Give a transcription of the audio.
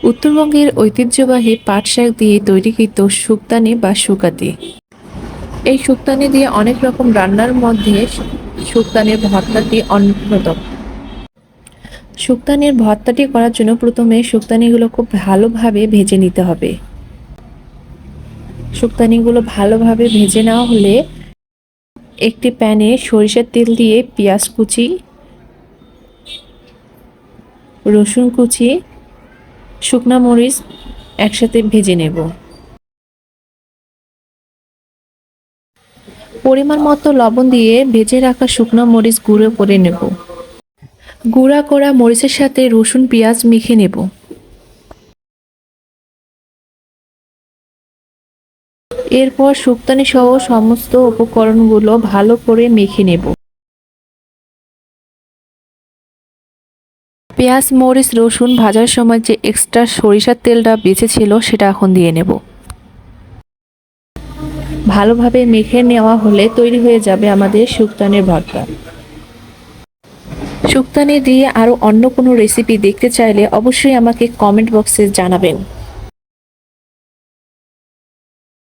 উত্তরবঙ্গের ঐতিহ্যবাহী পাট শাক দিয়ে তৈরিকৃত শুক্তানি বা শুকাতি। এই শুক্তানি দিয়ে অনেক রকম রান্নার মধ্যে শুক্তানির ভর্তাটি অন্যতম। শুক্তানির ভর্তাটি করার জন্য প্রথমে শুক্তানিগুলো খুব ভালোভাবে ভেজে নিতে হবে। শুক্তানিগুলো ভালোভাবে ভেজে নেওয়া হলে একটি প্যানে সরিষার তেল দিয়ে পেঁয়াজ কুচি, রসুন কুচি, শুকনা মরিচ একসাথে ভেজে নেব। পরিমাণ মতো লবণ দিয়ে ভেজে রাখা শুকনো মরিচ গুঁড়ো করে নেব। গুঁড়া করা মরিচের সাথে রসুন পেঁয়াজ মেখে নেব। এরপর শুক্তানি সহ সমস্ত উপকরণগুলো ভালো করে মেখে নেব। পেঁয়াজ মরিচ রসুন ভাজার সময় যে এক্সট্রা সরিষার তেলটা বেঁচে ছিল সেটা এখন দিয়ে নেব। ভালোভাবে মেখে নেওয়া হলে তৈরি হয়ে যাবে আমাদের শুক্তানির ভর্তা। শুক্তানি দিয়ে আরও অন্য কোনো রেসিপি দেখতে চাইলে অবশ্যই আমাকে কমেন্ট বক্সে জানাবেন।